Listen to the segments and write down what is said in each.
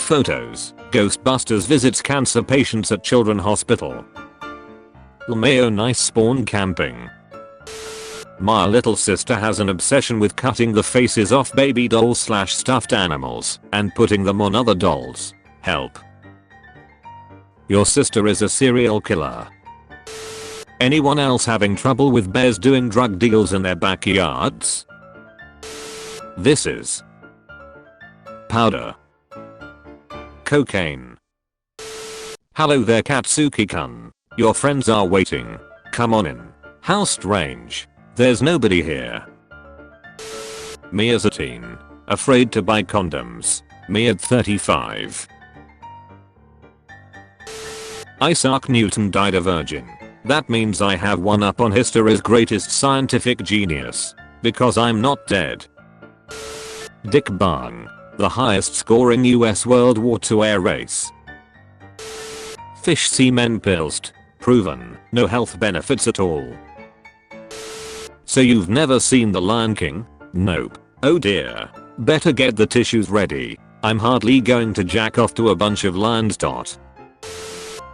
Photos. Ghostbusters visits cancer patients at Children's Hospital. LMAO nice spawn camping. My little sister has an obsession with cutting the faces off baby dolls / stuffed animals and putting them on other dolls. Help. Your sister is a serial killer. Anyone else having trouble with bears doing drug deals in their backyards? This is powder. Cocaine. Hello there Katsuki-kun. Your friends are waiting. Come on in. How strange. There's nobody here. Me as a teen. Afraid to buy condoms. Me at 35. Isaac Newton died a virgin. That means I have one up on history's greatest scientific genius. Because I'm not dead. Dick Bang. The highest scoring US World War II air race. Fish semen pills. Proven. No health benefits at all. So you've never seen The Lion King? Nope. Oh dear. Better get the tissues ready. I'm hardly going to jack off to a bunch of lions.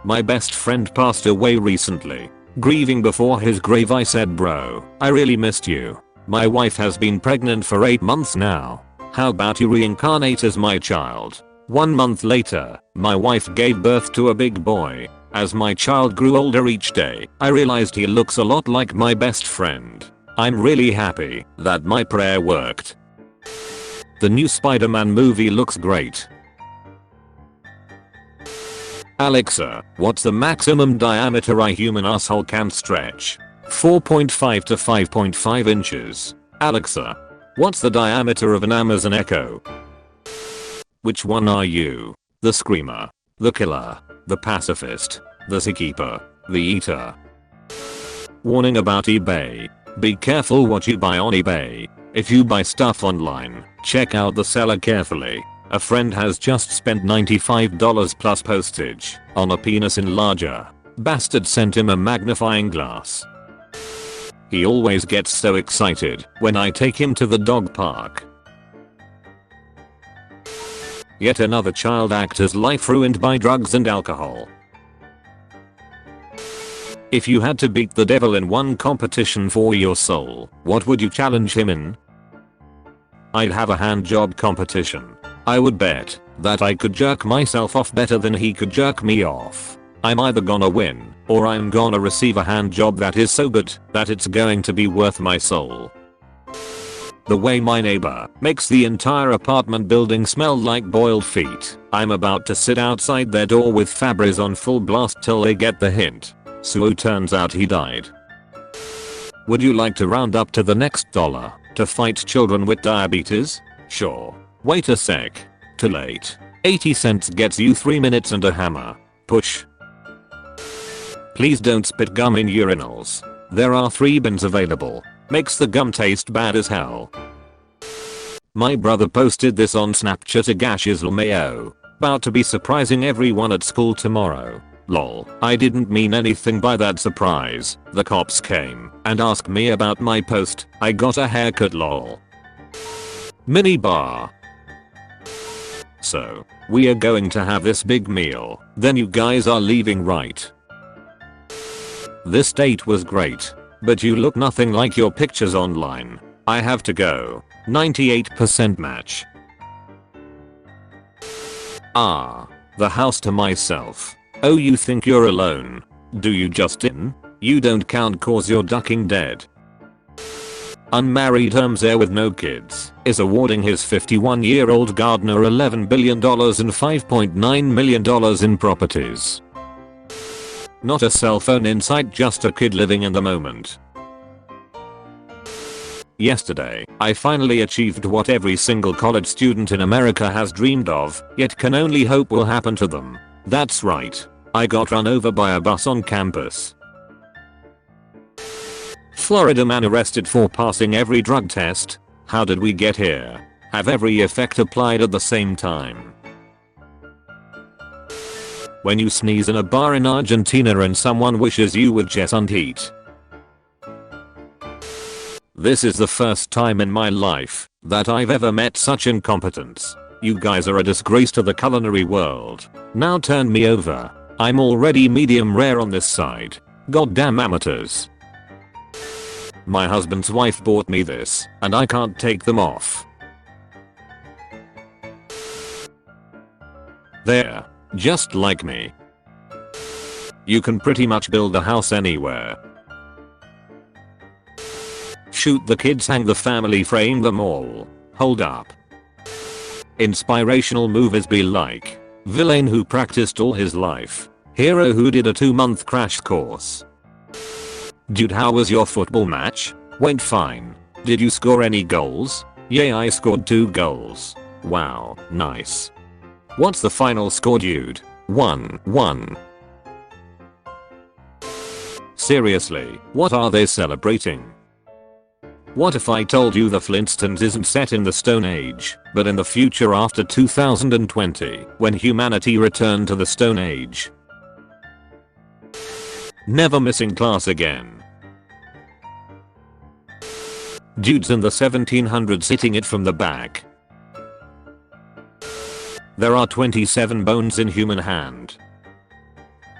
My best friend passed away recently. Grieving before his grave I said, bro, I really missed you. My wife has been pregnant for 8 months now. How about you reincarnate as my child? 1 month later, my wife gave birth to a big boy. As my child grew older each day, I realized he looks a lot like my best friend. I'm really happy that my prayer worked. The new Spider-Man movie looks great. Alexa, what's the maximum diameter a human asshole can stretch? 4.5 to 5.5 inches. Alexa, what's the diameter of an Amazon Echo? Which one are you? The screamer, the killer, the pacifist, the zookeeper, the eater? Warning about eBay. Be careful what you buy on eBay. If you buy stuff online, check out the seller carefully. A friend has just spent $95 plus postage on a penis enlarger. Bastard sent him a magnifying glass. He always gets so excited when I take him to the dog park. Yet another child actor's life ruined by drugs and alcohol. If you had to beat the devil in one competition for your soul, what would you challenge him in? I'd have a hand job competition. I would bet that I could jerk myself off better than he could jerk me off. I'm either gonna win, or I'm gonna receive a hand job that is so good that it's going to be worth my soul. The way my neighbor makes the entire apartment building smell like boiled feet. I'm about to sit outside their door with Febreze on full blast till they get the hint. So turns out he died. Would you like to round up to the next dollar to fight children with diabetes? Sure. Wait a sec. Too late. 80 cents gets you 3 minutes and a hammer. Push. Please don't spit gum in urinals. There are 3 bins available. Makes the gum taste bad as hell. My brother posted this on Snapchat Agash's LMAO. About to be surprising everyone at school tomorrow. Lol. I didn't mean anything by that surprise. The cops came and asked me about my post. I got a haircut lol. Mini bar. So, we are going to have this big meal, then you guys are leaving, right? This date was great, but you look nothing like your pictures online. I have to go. 98% match. The house to myself. Oh, you think you're alone? Do you, Justin? You don't count cause you're ducking dead. Unmarried Hermser with no kids is awarding his 51-year-old gardener $11 billion and $5.9 million in properties. Not a cell phone in sight, just a kid living in the moment. Yesterday, I finally achieved what every single college student in America has dreamed of, yet can only hope will happen to them. That's right. I got run over by a bus on campus. Florida man arrested for passing every drug test. How did we get here? Have every effect applied at the same time. When you sneeze in a bar in Argentina and someone wishes you with jet and heat. This is the first time in my life that I've ever met such incompetence. You guys are a disgrace to the culinary world. Now turn me over. I'm already medium rare on this side. Goddamn amateurs. My husband's wife bought me this, and I can't take them off. There. Just like me. You can pretty much build a house anywhere. Shoot the kids, hang the family, frame them all. Hold up. Inspirational movies be like. Villain who practiced all his life. Hero who did a 2-month crash course. Dude, how was your football match? Went fine. Did you score any goals? Yeah, I scored 2 goals. Wow, nice. What's the final score, dude? 1-1. Seriously, what are they celebrating? What if I told you the Flintstones isn't set in the Stone Age, but in the future after 2020, when humanity returned to the Stone Age? Never missing class again. Dudes in the 1700s hitting it from the back. There are 27 bones in human hand.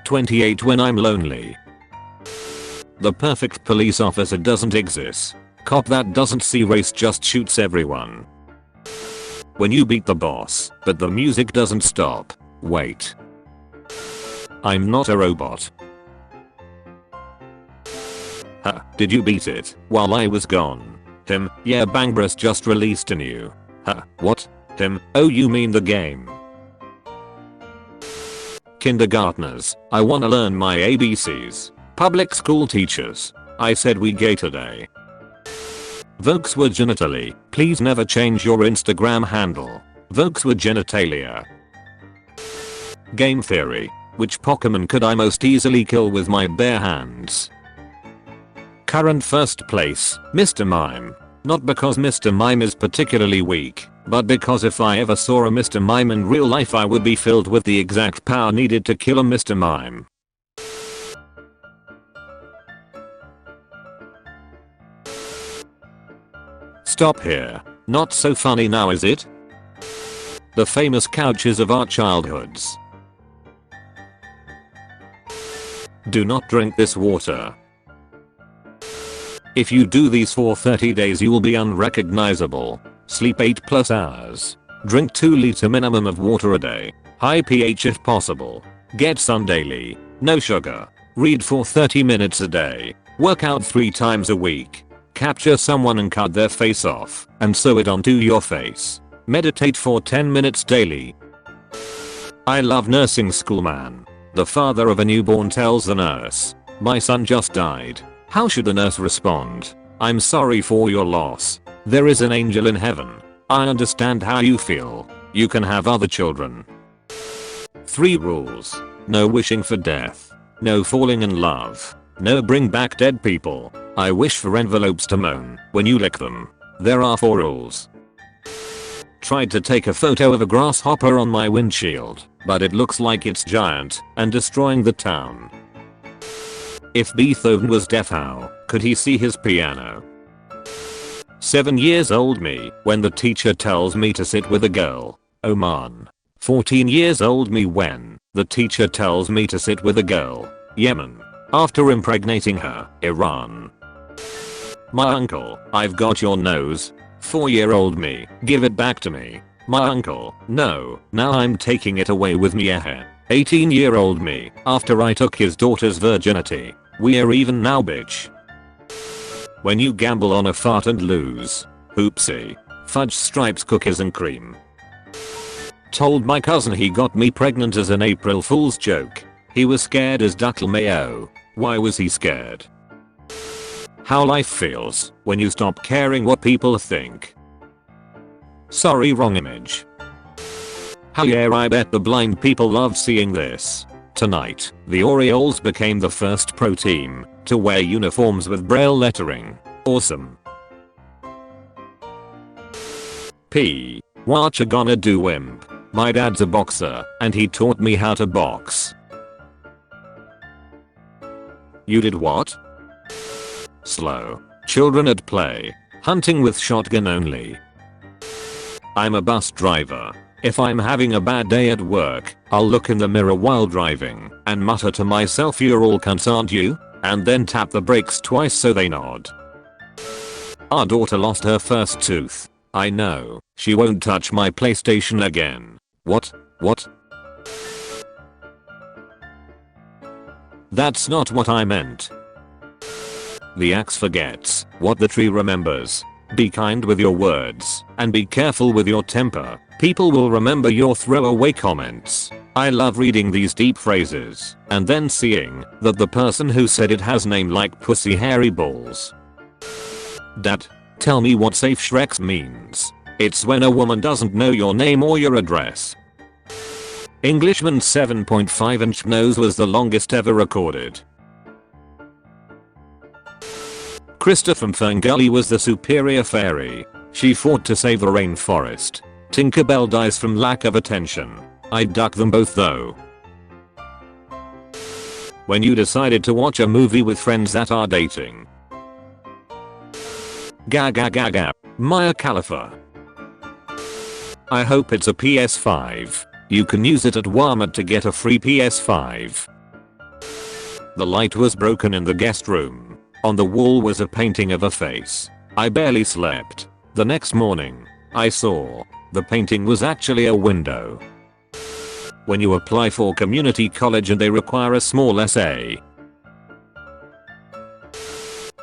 28 when I'm lonely. The perfect police officer doesn't exist. Cop that doesn't see race just shoots everyone. When you beat the boss, but the music doesn't stop. Wait. I'm not a robot. Huh, did you beat it while I was gone? Him, yeah, Bangbros just released a new. Huh, what? Him, oh you mean the game. Kindergartners, I wanna learn my ABCs. Public school teachers, I said we gay today. Volkswagenitalia, please never change your Instagram handle. Volkswagenitalia. Game theory, which Pokemon could I most easily kill with my bare hands? Current first place, Mr. Mime. Not because Mr. Mime is particularly weak, but because if I ever saw a Mr. Mime in real life I would be filled with the exact power needed to kill a Mr. Mime. Stop here. Not so funny now, is it? The famous couches of our childhoods. Do not drink this water. If you do these for 30 days you will be unrecognizable. Sleep 8+ hours. Drink 2 liter minimum of water a day. High pH if possible. Get sun daily. No sugar. Read for 30 minutes a day. Work out 3 times a week. Capture someone and cut their face off and sew it onto your face. Meditate for 10 minutes daily. I love nursing school, man. The father of a newborn tells the nurse, "My son just died." How should the nurse respond? "I'm sorry for your loss. There is an angel in heaven. I understand how you feel. You can have other children." 3 rules. No wishing for death. No falling in love. No bring back dead people. I wish for envelopes to moan when you lick them. There are 4 rules. Tried to take a photo of a grasshopper on my windshield, but it looks like it's giant and destroying the town. If Beethoven was deaf, how could he see his piano? 7 years old me when the teacher tells me to sit with a girl. Oman. 14 years old me when the teacher tells me to sit with a girl. Yemen. After impregnating her. Iran. My uncle, I've got your nose. 4-year-old me, give it back to me. My uncle, no, now I'm taking it away with me. 18-year-old me, after I took his daughter's virginity. We're even now, bitch. When you gamble on a fart and lose. Oopsie. Fudge Stripes cookies and cream. Told my cousin he got me pregnant as an April Fool's joke. He was scared as duckle mayo. Why was he scared? How life feels when you stop caring what people think. Sorry, wrong image. How yeah, I bet the blind people love seeing this. Tonight, the Orioles became the first pro team to wear uniforms with braille lettering. Awesome. P. What you gonna do, wimp? My dad's a boxer and he taught me how to box. You did what? Slow. Children at play. Hunting with shotgun only. I'm a bus driver. If I'm having a bad day at work, I'll look in the mirror while driving and mutter to myself, "You're all cunts, aren't you?" and then tap the brakes twice so they nod. Our daughter lost her first tooth. I know, she won't touch my PlayStation again. What? That's not what I meant. The axe forgets what the tree remembers. Be kind with your words and be careful with your temper. People will remember your throwaway comments. I love reading these deep phrases and then seeing that the person who said it has name like pussy hairy balls. Dad, tell me what safe Shreks means. It's when a woman doesn't know your name or your address. Englishman's 7.5-inch nose was the longest ever recorded. Krista from Ferngully was the superior fairy. She fought to save the rainforest. Tinkerbell dies from lack of attention. I'd duck them both though. When you decided to watch a movie with friends that are dating. Gaga. Maya Khalifa. I hope it's a PS5. You can use it at Walmart to get a free PS5. The light was broken in the guest room. On the wall was a painting of a face. I barely slept. The next morning, I saw the painting was actually a window. When you apply for community college and they require a small essay.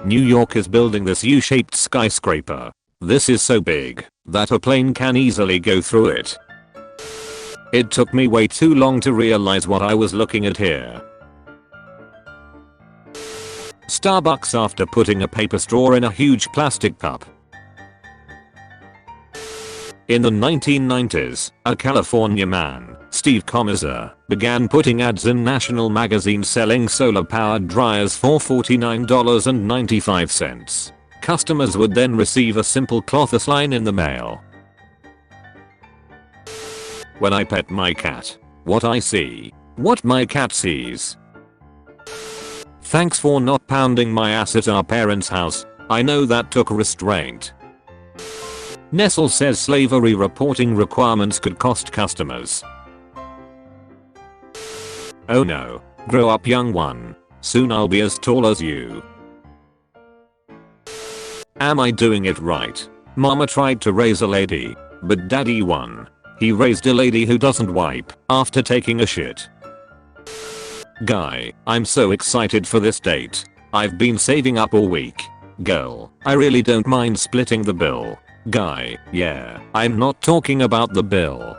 New York is building this U-shaped skyscraper. This is so big that a plane can easily go through it. It took me way too long to realize what I was looking at here. Starbucks after putting a paper straw in a huge plastic cup. In the 1990s, a California man, Steve Comizer, began putting ads in national magazines selling solar-powered dryers for $49.95. Customers would then receive a simple cloth line in the mail. When I pet my cat, what I see, what my cat sees. Thanks for not pounding my ass at our parents' house. I know that took restraint. Nestle says slavery reporting requirements could cost customers. Oh no, grow up young one. Soon I'll be as tall as you. Am I doing it right? Mama tried to raise a lady, but daddy won. He raised a lady who doesn't wipe after taking a shit. Guy, I'm so excited for this date. I've been saving up all week. Girl, I really don't mind splitting the bill. Guy, yeah, I'm not talking about the bill.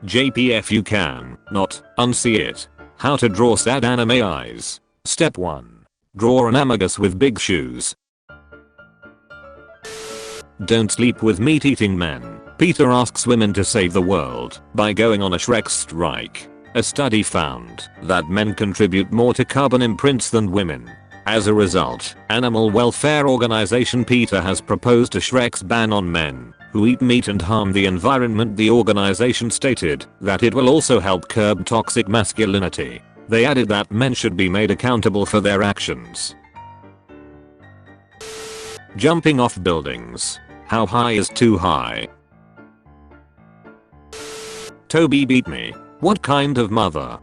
JPF you can not unsee it. How to draw sad anime eyes. Step 1. Draw an Amagus with big shoes. Don't sleep with meat-eating men. Peter asks women to save the world by going on a Shrek strike. A study found that men contribute more to carbon imprints than women. As a result, animal welfare organization PETA has proposed a Shrek's ban on men who eat meat and harm the environment. The organization stated that it will also help curb toxic masculinity. They added that men should be made accountable for their actions. Jumping off buildings. How high is too high? Toby beat me. What kind of mother?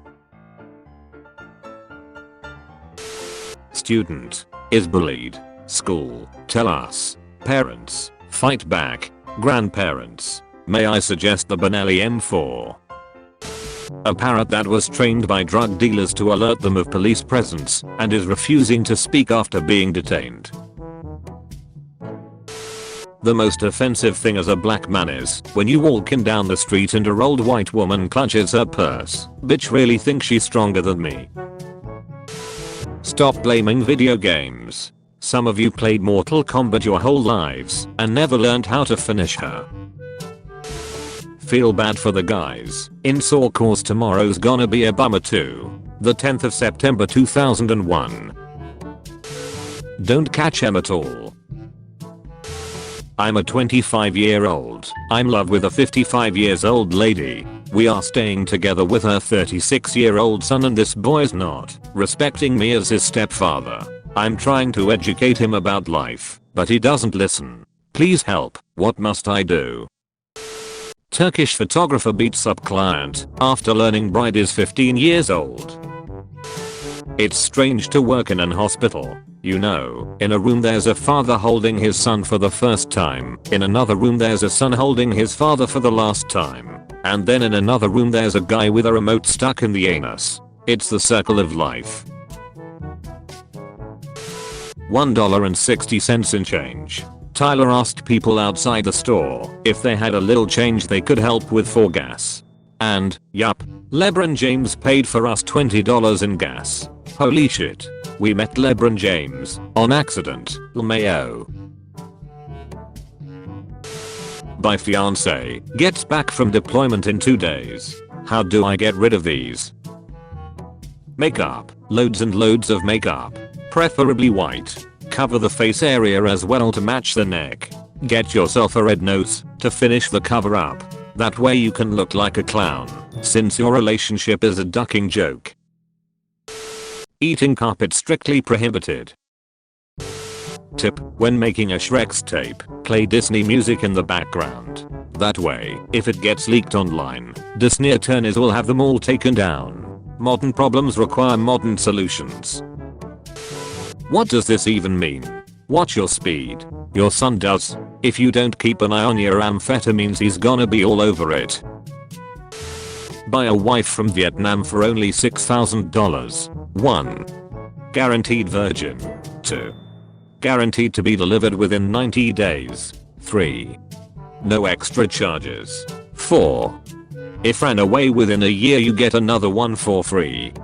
Student is bullied. School, tell us. Parents, fight back. Grandparents, may I suggest the Memellion M4? A parrot that was trained by drug dealers to alert them of police presence and is refusing to speak after being detained. The most offensive thing as a black man is when you walking down the street and a old white woman clutches her purse. Bitch really thinks she's stronger than me. Stop blaming video games. Some of you played Mortal Kombat your whole lives and never learned how to finish her. Feel bad for the guys in Saw cause tomorrow's gonna be a bummer too. The 10th of September 2001. Don't catch him at all. I'm a 25-year-old. I'm in love with a 55-years-old lady. We are staying together with her 36-year-old son and this boy's not respecting me as his stepfather. I'm trying to educate him about life, but he doesn't listen. Please help. What must I do? Turkish photographer beats up client after learning bride is 15 years old. It's strange to work in an hospital. You know, in a room there's a father holding his son for the first time, in another room there's a son holding his father for the last time, and then in another room there's a guy with a remote stuck in the anus. It's the circle of life. $1.60 in change. Tyler asked people outside the store if they had a little change they could help with for gas. And, yup, LeBron James paid for us $20 in gas. Holy shit. We met LeBron James on accident. LMAO. My fiance gets back from deployment in 2 days. How do I get rid of these? Makeup. Loads and loads of makeup. Preferably white. Cover the face area as well to match the neck. Get yourself a red nose to finish the cover up. That way you can look like a clown, since your relationship is a ducking joke. Eating carpet strictly prohibited. Tip: when making a Shrek's tape, play Disney music in the background. That way, if it gets leaked online, Disney attorneys will have them all taken down. Modern problems require modern solutions. What does this even mean? Watch your speed. Your son does. If you don't keep an eye on your amphetamines, he's gonna be all over it. Buy a wife from Vietnam for only $6,000. 1. Guaranteed virgin. 2. Guaranteed to be delivered within 90 days. 3. No extra charges. 4. If ran away within a year you get another one for free.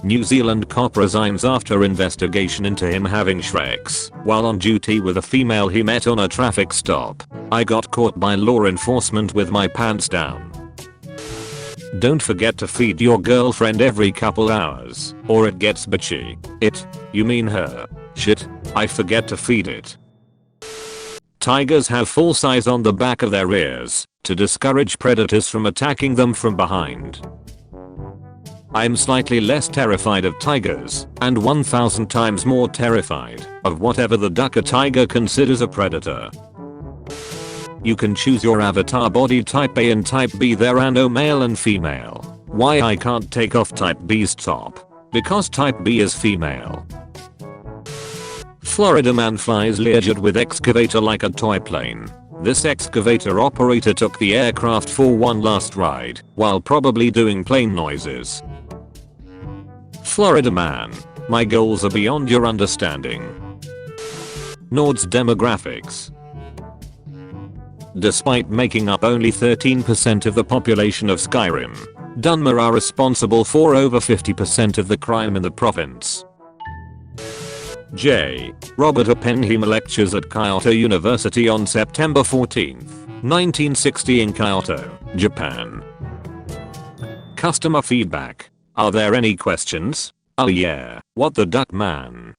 New Zealand cop resigns after investigation into him having Shreks while on duty with a female he met on a traffic stop. I got caught by law enforcement with my pants down. Don't forget to feed your girlfriend every couple hours, or it gets bitchy. It? You mean her? Shit, I forget to feed it. Tigers have full size on the back of their ears to discourage predators from attacking them from behind. I'm slightly less terrified of tigers, and 1000 times more terrified of whatever the duck a tiger considers a predator. You can choose your avatar body type A and type B. There are no male and female. Why I can't take off type B's top? Because type B is female. Florida man flies Learjet with excavator like a toy plane. This excavator operator took the aircraft for one last ride while probably doing plane noises. Florida man, my goals are beyond your understanding. Nord's demographics. Despite making up only 13% of the population of Skyrim, Dunmer are responsible for over 50% of the crime in the province. J. Robert Oppenheimer lectures at Kyoto University on September 14, 1960 in Kyoto, Japan. Customer feedback. Are there any questions? Oh yeah, what the duck man?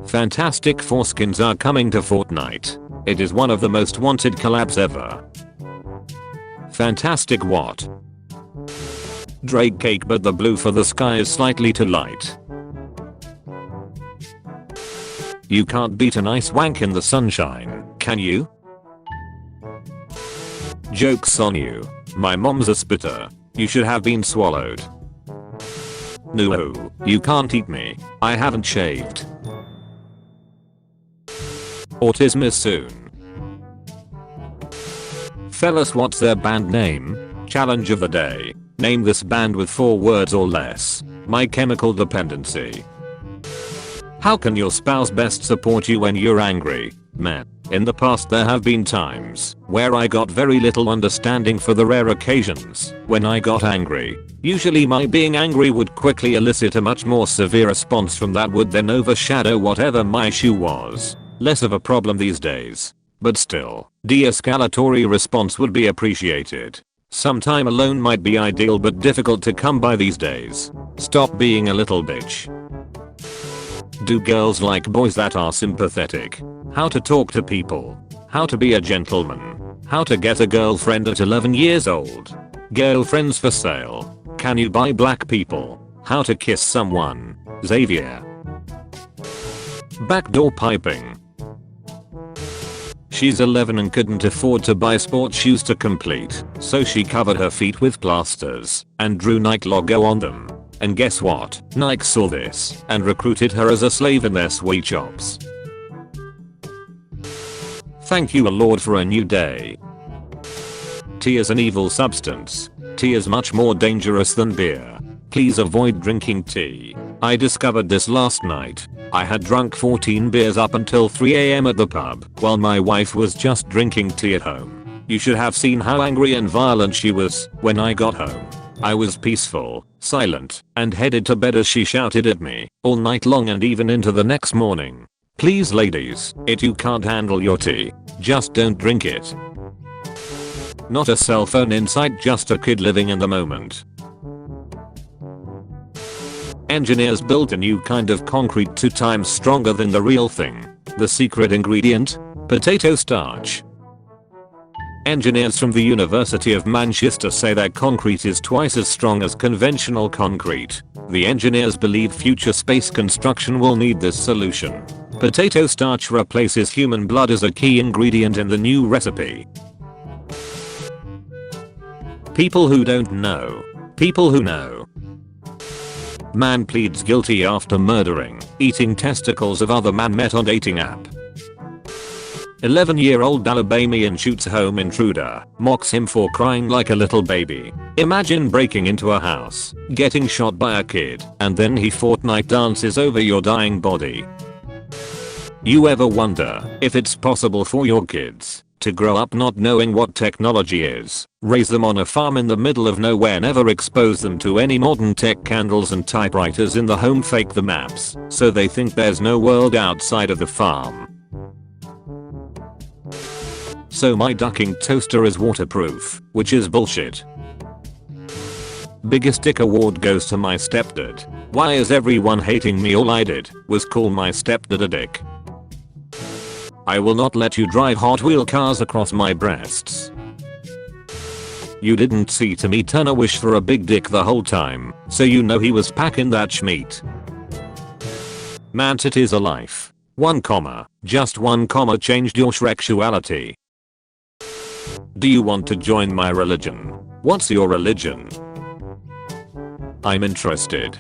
Fantastic foreskins are coming to Fortnite. It is one of the most wanted collabs ever. Fantastic what? Drake cake, but the blue for the sky is slightly too light. You can't beat a nice wank in the sunshine, can you? Joke's on you. My mom's a spitter. You should have been swallowed. No, you can't eat me. I haven't shaved. Autism is soon. Fellas, what's their band name? Challenge of the day. Name this band with 4 words or less. My Chemical Dependency. How can your spouse best support you when you're angry? Man, in the past there have been times where I got very little understanding for the rare occasions when I got angry. Usually my being angry would quickly elicit a much more severe response from that would then overshadow whatever my issue was. Less of a problem these days. But still, de-escalatory response would be appreciated. Some time alone might be ideal but difficult to come by these days. Stop being a little bitch. Do girls like boys that are sympathetic? How to talk to people. How to be a gentleman. How to get a girlfriend at 11 years old. Girlfriends for sale. Can you buy black people? How to kiss someone. Xavier. Backdoor piping. She's 11 and couldn't afford to buy sports shoes to complete, so she covered her feet with plasters and drew Nike logo on them. And guess what? Nike saw this and recruited her as a slave in their sweatshops. Thank you, Lord, for a new day. Tea is an evil substance. Tea is much more dangerous than beer. Please avoid drinking tea. I discovered this last night. I had drunk 14 beers up until 3 AM at the pub, while my wife was just drinking tea at home. You should have seen how angry and violent she was when I got home. I was peaceful, silent, and headed to bed as she shouted at me, all night long and even into the next morning. Please ladies, if you can't handle your tea, just don't drink it. Not a cell phone in sight, just a kid living in the moment. Engineers built a new kind of concrete 2 times stronger than the real thing. The secret ingredient? Potato starch. Engineers from the University of Manchester say that concrete is twice as strong as conventional concrete. The engineers believe future space construction will need this solution. Potato starch replaces human blood as a key ingredient in the new recipe. People who don't know. People who know. Man pleads guilty after murdering, eating testicles of other man met on dating app. 11-year-old Alabamian shoots home intruder, mocks him for crying like a little baby. Imagine breaking into a house, getting shot by a kid, and then he Fortnite dances over your dying body. You ever wonder if it's possible for your kids to grow up not knowing what technology is, raise them on a farm in the middle of nowhere, never expose them to any modern tech, candles and typewriters in the home, fake the maps so they think there's no world outside of the farm? So my ducking toaster is waterproof, which is bullshit. Biggest dick award goes to my stepdad. Why is everyone hating me? All I did was call my stepdad a dick. I will not let you drive Hot Wheel cars across my breasts. You didn't see to me turn a wish for a big dick the whole time, so you know he was packing that schmeat. Man, it is a life. 1 comma, just 1 comma changed your sexuality. Do you want to join my religion? What's your religion? I'm interested.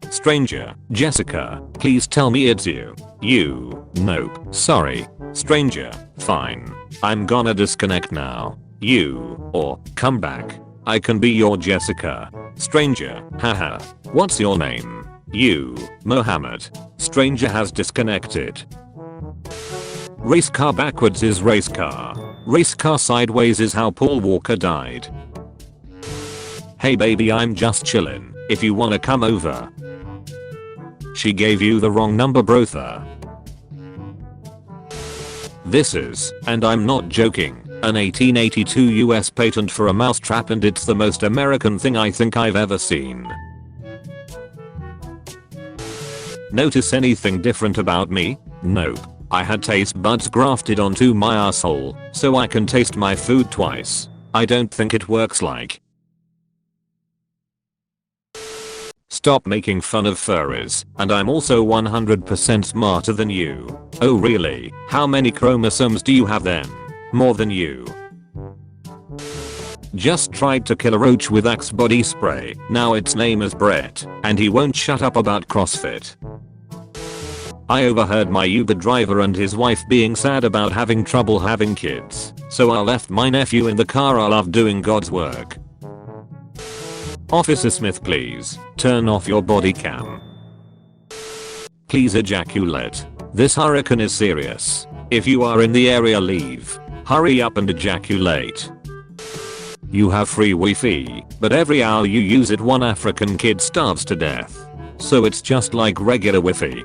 Stranger, Jessica, please tell me it's you. You, nope, sorry. Stranger, fine. I'm gonna disconnect now. You, or, come back. I can be your Jessica. Stranger, haha. What's your name? You, Mohammed. Stranger has disconnected. Race car backwards is race car. Race car sideways is how Paul Walker died. Hey baby, I'm just chillin', if you wanna come over. She gave you the wrong number, brother. This is, and I'm not joking, an 1882 US patent for a mousetrap, and it's the most American thing I think I've ever seen. Notice anything different about me? Nope. I had taste buds grafted onto my asshole, so I can taste my food twice. I don't think it works like. Stop making fun of furries, and I'm also 100% smarter than you. Oh really? How many chromosomes do you have then? More than you. Just tried to kill a roach with Axe body spray, now its name is Brett, and he won't shut up about CrossFit. I overheard my Uber driver and his wife being sad about having trouble having kids, so I left my nephew in the car. I love doing God's work. Officer Smith, please, turn off your body cam. Please ejaculate. This hurricane is serious. If you are in the area, leave. Hurry up and ejaculate. You have free Wi-Fi, but every hour you use it, 1 African kid starves to death. So it's just like regular Wi-Fi.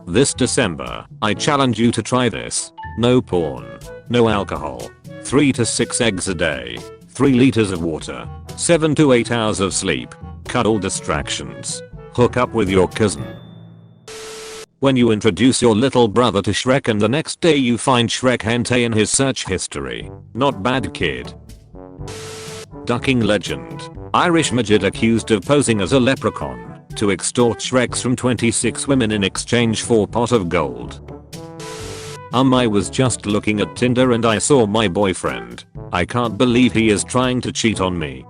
This December, I challenge you to try this. No porn. No alcohol. 3 to 6 eggs a day. 3 liters of water. 7 to 8 hours of sleep. Cut all distractions. Hook up with your cousin. When you introduce your little brother to Shrek and the next day you find Shrek hentai in his search history. Not bad, kid. Ducking legend. Irish midget accused of posing as a leprechaun to extort Shreks from 26 women in exchange for pot of gold. I was just looking at Tinder and I saw my boyfriend. I can't believe he is trying to cheat on me.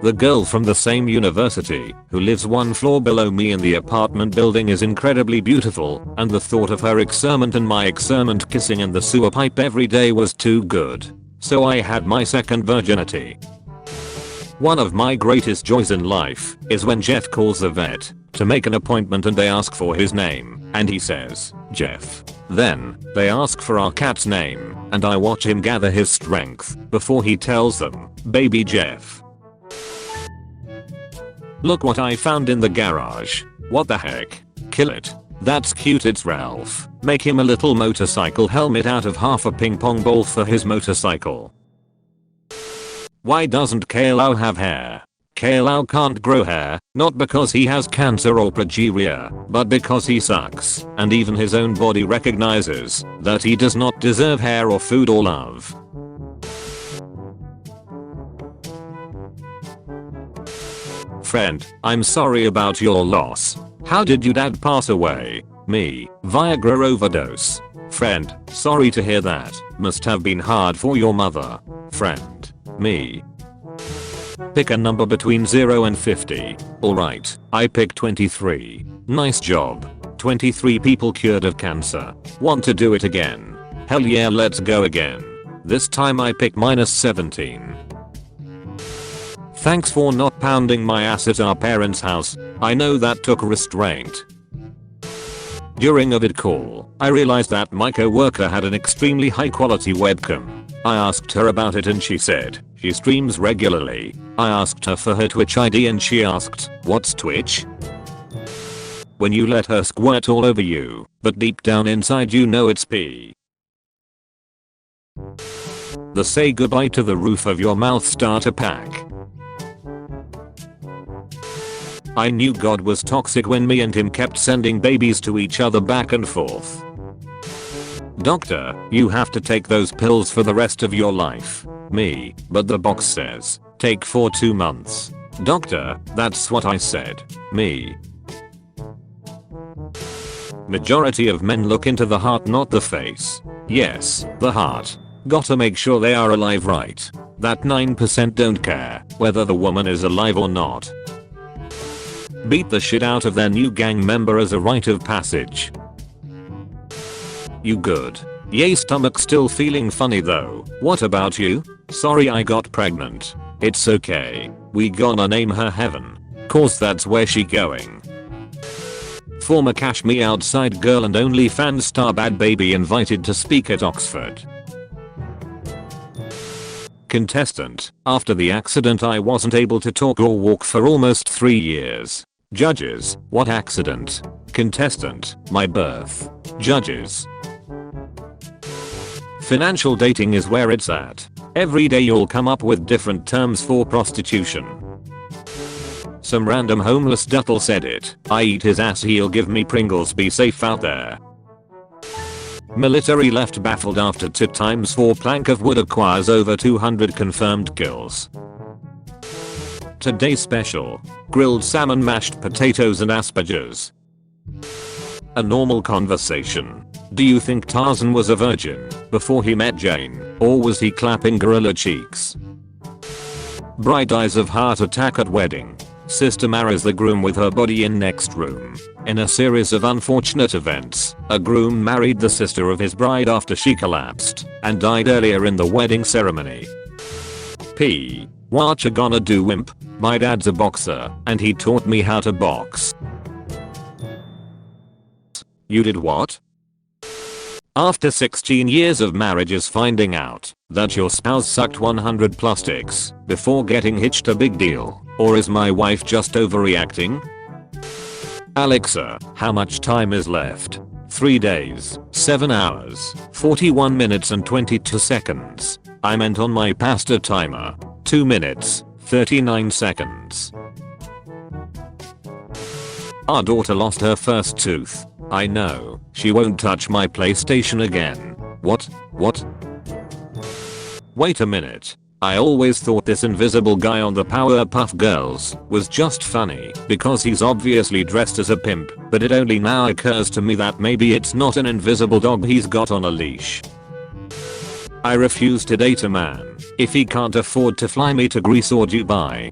The girl from the same university, who lives one floor below me in the apartment building, is incredibly beautiful, and the thought of her experiment and my experiment kissing in the sewer pipe every day was too good. So I had my second virginity. One of my greatest joys in life is when Jeff calls the vet to make an appointment and they ask for his name, and he says, Jeff. Then, they ask for our cat's name, and I watch him gather his strength before he tells them, Baby Jeff. Look what I found in the garage. What the heck? Kill it. That's cute, it's Ralph. Make him a little motorcycle helmet out of half a ping pong ball for his motorcycle. Why doesn't Kaylau have hair? Kaylau can't grow hair, not because he has cancer or progeria, but because he sucks, and even his own body recognizes that he does not deserve hair or food or love. Friend, I'm sorry about your loss. How did your dad pass away? Me, Viagra overdose. Friend, sorry to hear that. Must have been hard for your mother. Friend, me. Pick a number between 0 and 50. Alright, I picked 23. Nice job. 23 people cured of cancer. Want to do it again? Hell yeah, let's go again. This time I pick -17. Thanks for not pounding my ass at our parents' house. I know that took restraint. During a vid call, I realized that my coworker had an extremely high quality webcam. I asked her about it and she said she streams regularly. I asked her for her Twitch ID and she asked, what's Twitch? When you let her squirt all over you, but deep down inside you know it's pee. The say goodbye to the roof of your mouth starter pack. I knew God was toxic when me and him kept sending babies to each other back and forth. Doctor, you have to take those pills for the rest of your life. Me, but the box says, take for 2 months. Doctor, that's what I said. Me. Majority of men look into the heart, not the face. Yes, the heart. Gotta make sure they are alive, right? That 9% don't care whether the woman is alive or not. Beat the shit out of their new gang member as a rite of passage. You good? Yay, stomach still feeling funny though. What about you? Sorry I got pregnant. It's okay. We gonna name her Heaven. Cause that's where she going. Former Cash Me Outside girl and OnlyFans star Bad Baby invited to speak at Oxford. Contestant, after the accident I wasn't able to talk or walk for almost 3 years. Judges, what accident? Contestant, my birth. Judges. Financial dating is where it's at. Every day you'll come up with different terms for prostitution. Some random homeless duttle said it. I eat his ass, he'll give me Pringles, be safe out there. Military left baffled after 2 times 4 plank of wood acquires over 200 confirmed kills. Today's special, grilled salmon, mashed potatoes and asperges. A normal conversation. Do you think Tarzan was a virgin before he met Jane, or was he clapping gorilla cheeks? Bride dies of heart attack at wedding. Sister marries the groom with her body in next room. In a series of unfortunate events, a groom married the sister of his bride after she collapsed and died earlier in the wedding ceremony. P. What you gonna do, wimp? My dad's a boxer and he taught me how to box. You did what? After 16 years of marriage is finding out that your spouse sucked 100 plus dicks before getting hitched a big deal, or is my wife just overreacting? Alexa, how much time is left? 3 days, 7 hours, 41 minutes and 22 seconds. I meant on my pasta timer. 2 minutes, 39 seconds. Our daughter lost her first tooth. I know, she won't touch my PlayStation again. What? Wait a minute. I always thought this invisible guy on the Powerpuff Girls was just funny because he's obviously dressed as a pimp, but it only now occurs to me that maybe it's not an invisible dog he's got on a leash. I refuse to date a man if he can't afford to fly me to Greece or Dubai.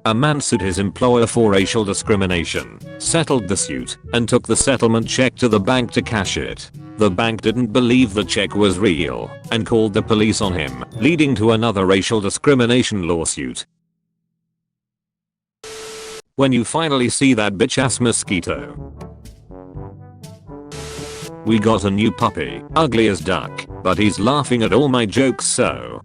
A man sued his employer for racial discrimination, settled the suit, and took the settlement check to the bank to cash it. The bank didn't believe the check was real and called the police on him, leading to another racial discrimination lawsuit. When you finally see that bitch ass mosquito. We got a new puppy, ugly as duck, but he's laughing at all my jokes, so